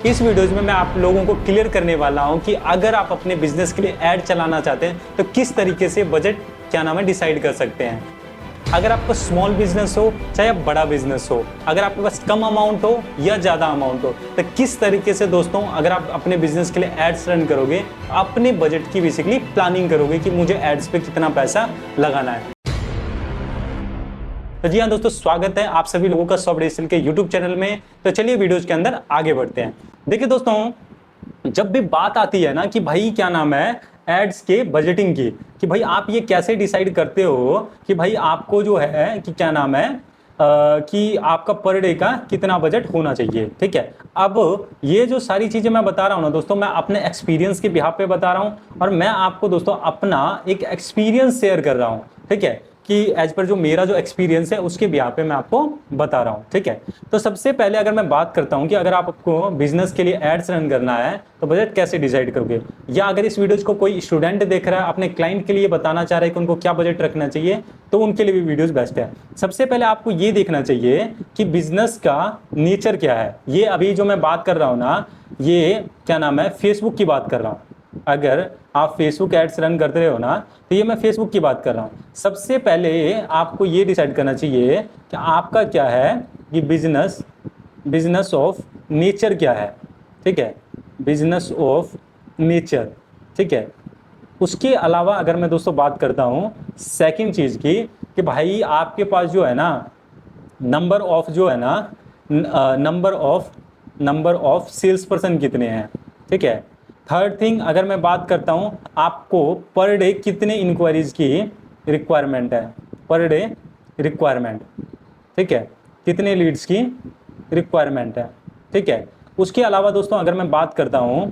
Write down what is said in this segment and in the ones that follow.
इस वीडियोज में मैं आप लोगों को क्लियर करने वाला हूं कि अगर आप अपने बिजनेस के लिए ऐड चलाना चाहते हैं तो किस तरीके से बजट डिसाइड कर सकते हैं। अगर आपका स्मॉल बिजनेस हो चाहे बड़ा बिजनेस हो, अगर आपके पास कम अमाउंट हो या ज़्यादा अमाउंट हो, तो किस तरीके से दोस्तों अगर आप अपने बिजनेस के लिए एड्स रन करोगे, अपने बजट की बेसिकली प्लानिंग करोगे कि मुझे एड्स पे कितना पैसा लगाना है। तो जी हाँ दोस्तों, स्वागत है आप सभी लोगों का सॉफ्ट डिजिटल के यूट्यूब चैनल में। तो चलिए वीडियोज के अंदर आगे बढ़ते हैं। देखिए दोस्तों, जब भी बात आती है ना कि भाई क्या नाम है एड्स के बजटिंग की, कि भाई आप ये कैसे डिसाइड करते हो कि भाई आपको जो है कि क्या नाम है कि आपका पर डे का कितना बजट होना चाहिए। ठीक है, अब ये जो सारी चीज़ें मैं बता रहा हूँ ना दोस्तों, मैं अपने एक्सपीरियंस के बिहाफ पे बता रहा हूँ और मैं आपको दोस्तों अपना एक एक्सपीरियंस शेयर कर रहा हूँ। ठीक है, कि एज पर जो मेरा जो एक्सपीरियंस है उसके बिहार पे मैं आपको बता रहा हूँ। ठीक है, तो सबसे पहले अगर मैं बात करता हूँ कि अगर आपको बिजनेस के लिए एड्स रन करना है तो बजट कैसे डिसाइड करोगे, या अगर इस वीडियोज को कोई स्टूडेंट देख रहा है अपने क्लाइंट के लिए बताना चाह रहा है कि उनको क्या बजट रखना चाहिए, तो उनके लिए भी वीडियोज बेस्ट है। सबसे पहले आपको ये देखना चाहिए कि बिजनेस का नेचर क्या है। ये अभी जो मैं बात कर रहा हूँ ना, ये क्या नाम है फेसबुक की बात कर रहा हूँ। अगर आप फेसबुक एड्स रन करते रहे हो ना, तो ये मैं फेसबुक की बात कर रहा हूँ। सबसे पहले आपको ये डिसाइड करना चाहिए कि आपका क्या है, कि बिजनेस ऑफ नेचर क्या है। ठीक है, बिजनेस ऑफ नेचर। ठीक है, उसके अलावा अगर मैं दोस्तों बात करता हूँ सेकंड चीज़ की, कि भाई आपके पास जो है ना नंबर ऑफ जो है ना नंबर ऑफ सेल्स पर्सन कितने हैं। ठीक है, थर्ड थिंग अगर मैं बात करता हूं आपको पर डे कितने इंक्वायरीज की रिक्वायरमेंट है, पर डे रिक्वायरमेंट। ठीक है, कितने लीड्स की रिक्वायरमेंट है। ठीक है, उसके अलावा दोस्तों अगर मैं बात करता हूं,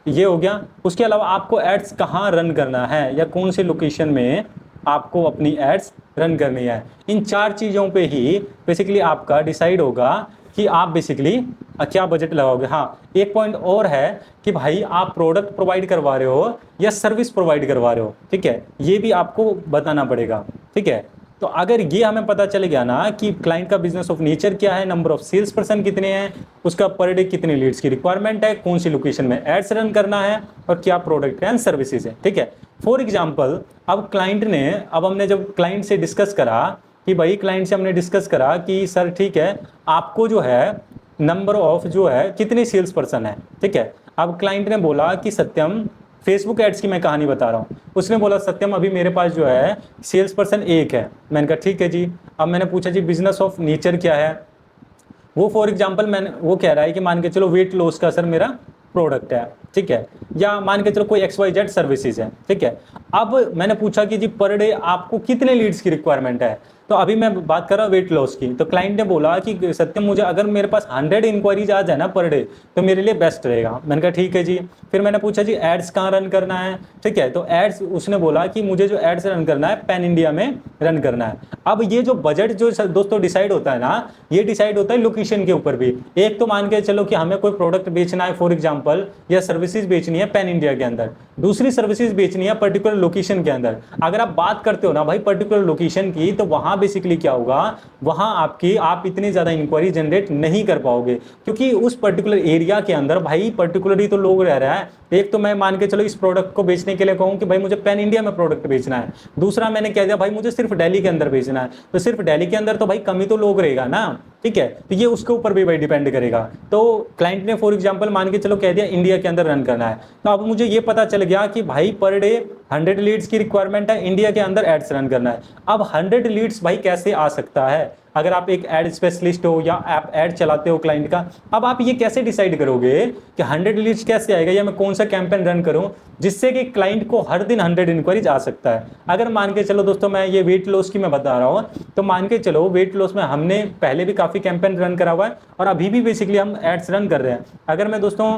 ये हो गया। उसके अलावा आपको एड्स कहाँ रन करना है या कौन से लोकेशन में आपको अपनी एड्स रन करनी है। इन चार चीज़ों पे ही बेसिकली आपका डिसाइड होगा कि आप बेसिकली क्या बजट लगाओगे। हाँ, एक पॉइंट और है कि भाई आप प्रोडक्ट प्रोवाइड करवा रहे हो या सर्विस प्रोवाइड करवा रहे हो। ठीक है, ये भी आपको बताना पड़ेगा। ठीक है, तो अगर ये हमें पता चल गया ना कि क्लाइंट का बिजनेस ऑफ नेचर क्या है, नंबर ऑफ सेल्स पर्सन कितने हैं, उसका पर डे कितने लीड्स की रिक्वायरमेंट है, कौन सी लोकेशन में एड्स रन करना है और क्या प्रोडक्ट एंड सर्विसेज है। ठीक है, फॉर एग्जाम्पल अब हमने जब क्लाइंट से डिस्कस करा कि भाई क्लाइंट से हमने डिस्कस करा कि सर ठीक है आपको जो है नंबर ऑफ जो है कितने सेल्स पर्सन है। ठीक है, अब क्लाइंट ने बोला कि सत्यम, फेसबुक एड्स की मैं कहानी बता रहा हूँ, उसने बोला सत्यम अभी मेरे पास जो है सेल्स पर्सन एक है। मैंने कहा ठीक है जी। अब मैंने पूछा जी बिजनेस ऑफ नेचर क्या है। वो फॉर एग्जाम्पल वो कह रहा है कि मान के चलो वेट लॉस का सर मेरा प्रोडक्ट है। ठीक है, या मान के चलो कोई XYZ सर्विसेज है। ठीक है, अब मैंने पूछा कि जी पर डे आपको कितने लीड्स की रिक्वायरमेंट है, तो अभी मैं बात कर रहा हूँ वेट लॉस की। तो क्लाइंट ने बोला कि सत्यम मुझे अगर मेरे पास 100 इंक्वायरीज आ जाए ना पर डे तो मेरे लिए बेस्ट रहेगा। मैंने कहा ठीक है जी। फिर मैंने पूछा जी एड्स कहाँ रन करना है। ठीक है, तो एड्स उसने बोला कि मुझे जो एड्स रन करना है पैन इंडिया में रन करना है। अब ये जो बजट जो दोस्तों डिसाइड होता है ना, ये डिसाइड होता है लोकेशन के ऊपर भी। एक तो मान के चलो कि हमें कोई प्रोडक्ट बेचना है फॉर एग्जाम्पल, या सर्विसेज बेचनी है पैन इंडिया के अंदर, दूसरी सर्विसेज बेचनी है पर्टिकुलर लोकेशन के अंदर। अगर आप बात करते हो ना भाई पर्टिकुलर लोकेशन की, तो वहां बेसिकली क्या होगा, वहां आप इतनी ज्यादा इंक्वायरी जनरेट नहीं कर पाओगे, क्योंकि उस पर्टिकुलर एरिया के अंदर भाई पर्टिकुलरली तो लोग रह रहा है। एक तो मैं मान के चलो इस प्रोडक्ट को बेचने के लिए कहूं कि भाई मुझे पैन इंडिया में प्रोडक्ट बेचना है, दूसरा मैंने कह दिया भाई मुझे सिर्फ दिल्ली के अंदर बेचना है, तो सिर्फ दिल्ली के अंदर तो भाई कम ही तो लोग रहेगा ना। ठीक है, तो ये उसके ऊपर भी भाई डिपेंड करेगा। तो क्लाइंट ने फॉर एग्जांपल मान के चलो कह दिया इंडिया के अंदर रन करना है, तो अब मुझे ये पता चल गया कि भाई पर डे 100 लीड्स की रिक्वायरमेंट है, इंडिया के अंदर एड्स रन करना है। अब 100 लीड्स भाई कैसे आ सकता है, अगर आप एक एड स्पेशलिस्ट हो या आप एड चलाते हो क्लाइंट का, अब आप ये कैसे डिसाइड करोगे कि 100 लीड्स कैसे आएगा, या मैं कौन सा कैंपेन रन करूं जिससे कि क्लाइंट को हर दिन 100 इंक्वायरीज आ सकता है। अगर मान के चलो दोस्तों मैं ये वेट लॉस की मैं बता रहा हूं, तो मान के चलो वेट लॉस में हमने पहले भी काफी कैंपेन रन करा हुआ है और अभी भी बेसिकली हम एड्स रन कर रहे हैं। अगर मैं दोस्तों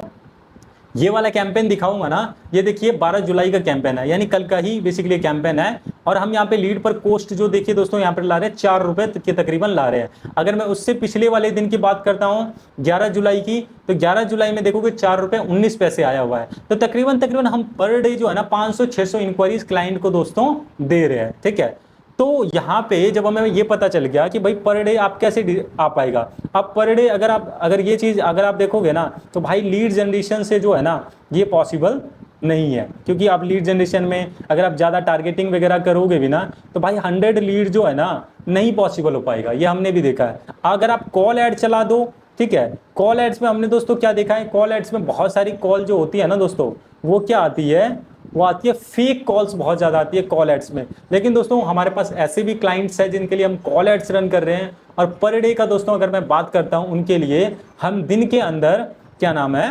ये वाला कैंपेन दिखाऊंगा ना, ये देखिए 12 जुलाई का कैंपेन है, यानी कल का ही बेसिकली कैंपेन है। और हम यहाँ पे लीड पर कोस्ट जो देखिए दोस्तों यहाँ पर ला रहे हैं 4 रुपए के तकरीबन ला रहे हैं। अगर मैं उससे पिछले वाले दिन की बात करता हूँ 11 जुलाई की, तो 11 जुलाई में देखोगे 4 रुपए 19 पैसे आया हुआ है। तो तकरीबन हम पर डे जो है ना 500-600 इंक्वायरीज क्लाइंट को दोस्तों दे रहे हैं। ठीक है, तो यहाँ पे जब हमें ये पता चल गया कि भाई पर डे आप कैसे आ पाएगा, अब पर डे अगर ये चीज़ अगर आप देखोगे ना, तो भाई लीड जनरेशन से जो है ना ये पॉसिबल नहीं है, क्योंकि आप लीड जनरेशन में अगर आप ज़्यादा टारगेटिंग वगैरह करोगे भी ना, तो भाई 100 लीड जो है ना नहीं पॉसिबल हो पाएगा, ये हमने भी देखा है। अगर आप कॉल ऐड चला दो, ठीक है, कॉल एड्स में हमने दोस्तों क्या देखा है, कॉल एड्स में बहुत सारी कॉल जो होती है ना दोस्तों, वो क्या आती है, वो आती है फेक कॉल्स बहुत ज़्यादा आती है कॉल एड्स में। लेकिन दोस्तों हमारे पास ऐसे भी क्लाइंट्स हैं जिनके लिए हम कॉल एड्स रन कर रहे हैं, और पर डे का दोस्तों अगर मैं बात करता हूं उनके लिए हम दिन के अंदर क्या नाम है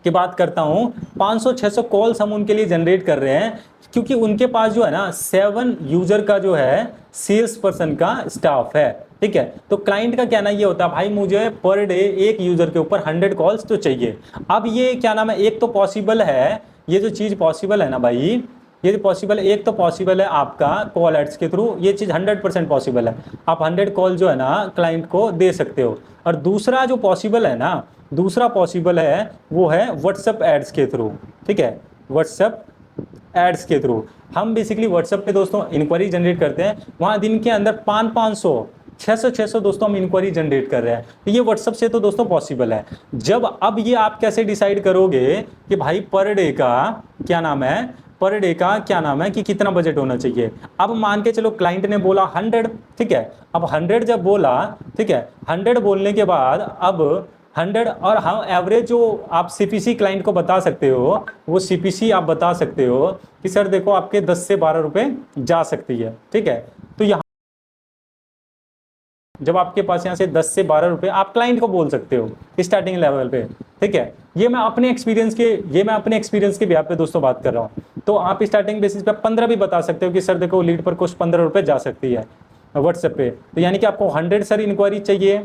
की बात करता हूं 500-600 कॉल्स हम उनके लिए जनरेट कर रहे हैं, क्योंकि उनके पास जो है ना 7 यूजर का जो है सेल्स पर्सन का स्टाफ है, ठीक है। तो क्लाइंट का कहना ये होता है भाई मुझे पर डे एक यूजर के ऊपर 100 कॉल्स तो चाहिए। अब ये क्या नाम है, एक तो पॉसिबल है, ये जो चीज़ पॉसिबल है ना भाई, ये पॉसिबल है, एक तो पॉसिबल है आपका कॉल एड्स के थ्रू, ये चीज़ 100% पॉसिबल है, आप 100 कॉल जो है ना क्लाइंट को दे सकते हो। और दूसरा जो पॉसिबल है ना, दूसरा पॉसिबल है वो है व्हाट्सएप एड्स के थ्रू, ठीक है, व्हाट्सएप एड्स के थ्रू हम बेसिकली व्हाट्सएप पे दोस्तों इंक्वायरी जनरेट करते हैं, वहाँ दिन के अंदर 500 600 दोस्तों हम इंक्वायरी जनरेट कर रहे हैं, तो ये व्हाट्सएप से तो दोस्तों पॉसिबल है। जब अब ये आप कैसे डिसाइड करोगे कि भाई पर डे का क्या नाम है, पर डे का क्या नाम है कि कितना बजट होना चाहिए। अब मान के चलो क्लाइंट ने बोला 100, ठीक है, अब 100 जब बोला, ठीक है, 100 बोलने के बाद अब 100 और हम एवरेज जो आप सीपीसी क्लाइंट को बता सकते हो, वो सीपीसी आप बता सकते हो कि सर देखो आपके 10 से 12 रुपए जा सकती है, ठीक है। तो यहाँ जब आपके पास यहाँ से 10 से 12 रुपए आप क्लाइंट को बोल सकते हो स्टार्टिंग लेवल पे, ठीक है। ये मैं अपने एक्सपीरियंस के बिहाफ पे दोस्तों बात कर रहा हूँ। तो आप स्टार्टिंग बेसिस पे 15 भी बता सकते हो कि सर देखो लीड पर कुछ 15 रुपए जा सकती है व्हाट्सएप पे, तो यानी कि आपको 100 सर इंक्वायरी चाहिए,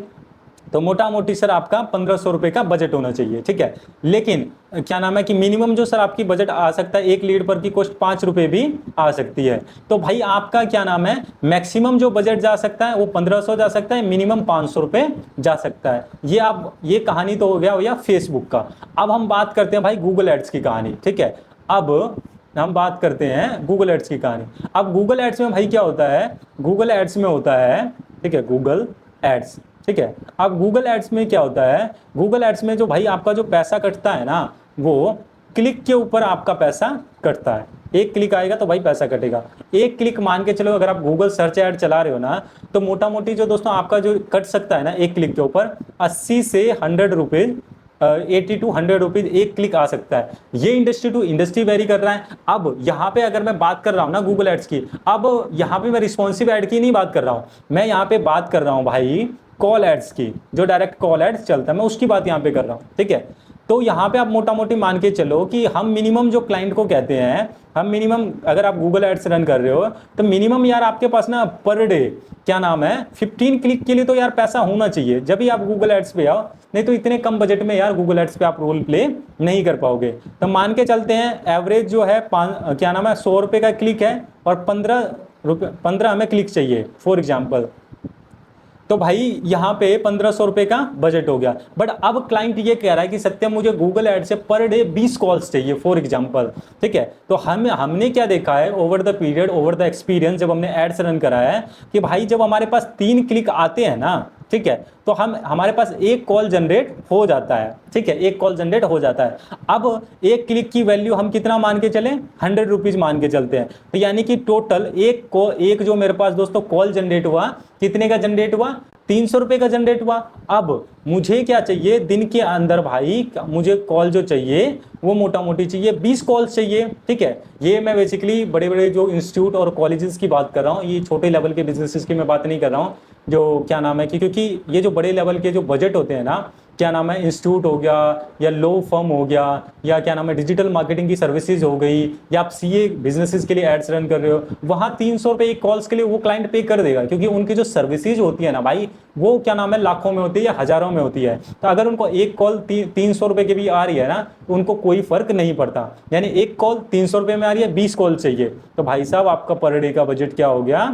तो मोटा मोटी सर आपका 1500 रुपए का बजट होना चाहिए, ठीक है। लेकिन क्या नाम है कि मिनिमम जो सर आपकी बजट आ सकता है एक लीड पर की कॉस्ट 5 रुपए भी आ सकती है। तो भाई आपका क्या नाम है मैक्सिमम जो बजट जा सकता है वो 1500 जा सकता है, मिनिमम 500 रुपए जा सकता है। ये कहानी तो हो गया भैया फेसबुक का। अब हम बात करते हैं भाई गूगल एड्स की कहानी, ठीक है। अब हम बात करते हैं गूगल एड्स की कहानी। अब गूगल एड्स में भाई क्या होता है, गूगल एड्स में होता है, ठीक है, गूगल एड्स, ठीक है। अब गूगल एड्स में क्या होता है, गूगल एड्स में जो भाई आपका जो पैसा कटता है ना, वो क्लिक के ऊपर आपका पैसा कटता है। एक क्लिक आएगा तो भाई पैसा कटेगा। एक क्लिक मान के चलो अगर आप गूगल सर्च ऐड चला रहे हो ना, तो मोटा मोटी जो दोस्तों आपका जो कट सकता है ना एक क्लिक के ऊपर 80 से 100 रुपीज 80 to 100 रुपीज एक क्लिक आ सकता है। ये इंडस्ट्री टू इंडस्ट्री वेरी कर रहा है। अब यहाँ पे अगर मैं बात कर रहा हूँ ना गूगल एड्स की, अब यहाँ पे मैं रिस्पॉन्सिव एड की नहीं बात कर रहा हूँ, मैं यहाँ पे बात कर रहा हूँ भाई कॉल एड्स की, जो डायरेक्ट कॉल एड्स चलता है मैं उसकी बात यहाँ पे कर रहा हूँ, ठीक है। तो यहाँ पे आप मोटा मोटी मान के चलो कि हम मिनिमम जो क्लाइंट को कहते हैं, हम मिनिमम अगर आप गूगल एड्स रन कर रहे हो तो मिनिमम यार आपके पास ना पर डे क्या नाम है 15 क्लिक के लिए तो यार पैसा होना चाहिए, जब भी आप गूगल एड्स पे आओ, नहीं तो इतने कम बजट में यार गूगल एड्स पे आप रोल प्ले नहीं कर पाओगे। तो मान के चलते हैं एवरेज जो है क्या नाम है 100 रुपये का क्लिक है और 15 हमें क्लिक चाहिए फॉर एग्जाम्पल, तो भाई यहाँ पे 1500 रुपए का बजट हो गया। बट अब क्लाइंट ये कह रहा है कि सत्यम मुझे गूगल एड से पर डे 20 कॉल्स चाहिए फॉर एग्जांपल, ठीक है। तो हमने क्या देखा है over the period, over the experience, जब हमने एड्स रन कराया है कि भाई जब हमारे पास 3 क्लिक आते हैं ना, ठीक है, तो हमारे पास एक कॉल जनरेट हो जाता है, ठीक है, एक कॉल जनरेट हो जाता है। अब एक क्लिक की वैल्यू हम कितना मान के चले 100 रुपीज मान के चलते हैं, तो यानी कि टोटल एक जो मेरे पास दोस्तों कॉल जनरेट हुआ कितने का जनरेट हुआ 300 रुपए का जनरेट हुआ। अब मुझे क्या चाहिए दिन के अंदर भाई, मुझे कॉल जो चाहिए वो मोटा मोटी चाहिए 20 कॉल्स चाहिए, ठीक है। ये मैं बेसिकली बड़े बड़े जो इंस्टीट्यूट और कॉलेजेस की बात कर रहा हूँ, ये छोटे लेवल के बिजनेसेस की मैं बात नहीं कर रहा हूँ, जो क्या नाम है कि क्योंकि ये जो बड़े लेवल के जो बजट होते हैं ना, क्या नाम है इंस्टीट्यूट हो गया या लो फर्म हो गया या क्या नाम है डिजिटल मार्केटिंग की सर्विसेज हो गई या आप सीए बिजनेसेस के लिए एड्स रन कर रहे हो, वहाँ 300 रुपये एक कॉल्स के लिए वो क्लाइंट पे कर देगा, क्योंकि उनकी जो सर्विसेज होती है ना भाई वो क्या नाम है लाखों में होती है या हजारों में होती है। तो अगर उनको एक कॉल 300 रुपये की भी आ रही है ना, तो उनको कोई फर्क नहीं पड़ता, यानी एक कॉल 300 रुपये में आ रही है 20 कॉल चाहिए, तो भाई साहब आपका पर डे का बजट क्या हो गया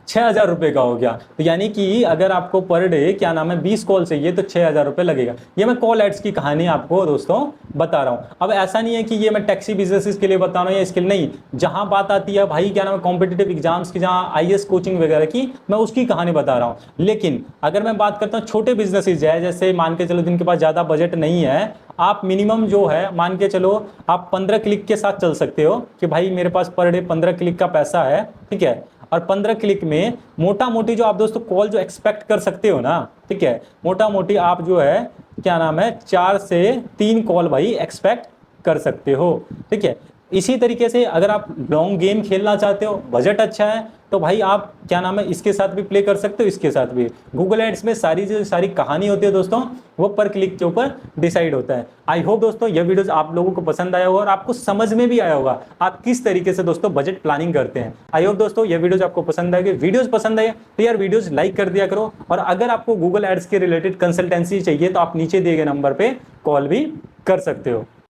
6,000 रुपये का हो गया। तो यानी कि अगर आपको पर डे क्या नाम है 20 कॉल चाहिए तो 6,000 रुपये लगेगा। ये मैं कॉल एड्स की कहानी आपको दोस्तों बता रहा हूँ। अब ऐसा नहीं है कि ये मैं टैक्सी बिजनेसेस के लिए बता रहा हूँ या इसके लिए नहीं, जहां बात आती है भाई क्या नाम है कॉम्पिटेटिव एग्जाम्स की, जहां आईएएस कोचिंग वगैरह की, मैं उसकी कहानी बता रहा हूँ। लेकिन अगर मैं बात करता हूँ छोटे बिजनेसेस है, जैसे मान के चलो जिनके पास ज्यादा बजट नहीं है, आप मिनिमम जो है मान के चलो आप 15 क्लिक के साथ चल सकते हो कि भाई मेरे पास पर डे 15 क्लिक का पैसा है, ठीक है। और 15 क्लिक में मोटा मोटी जो आप दोस्तों कॉल जो एक्सपेक्ट कर सकते हो ना, ठीक है, मोटा मोटी आप जो है क्या नाम है 4 से 3 कॉल भाई एक्सपेक्ट कर सकते हो, ठीक है। इसी तरीके से अगर आप लॉन्ग गेम खेलना चाहते हो, बजट अच्छा है, तो भाई आप क्या नाम है इसके साथ भी प्ले कर सकते हो, इसके साथ भी। गूगल एड्स में सारी जो सारी कहानी होती है दोस्तों, वो पर क्लिक के ऊपर डिसाइड होता है। आई होप दोस्तों ये वीडियोस आप लोगों को पसंद आया होगा और आपको समझ में भी आया होगा आप किस तरीके से दोस्तों बजट प्लानिंग करते हैं। आई होप दोस्तों ये वीडियोस आपको पसंद आएगी। वीडियोस पसंद आए तो यार वीडियोस लाइक कर दिया करो, और अगर आपको गूगल एड्स के रिलेटेड कंसल्टेंसी चाहिए तो आप नीचे दिए गए नंबर पे कॉल भी कर सकते हो।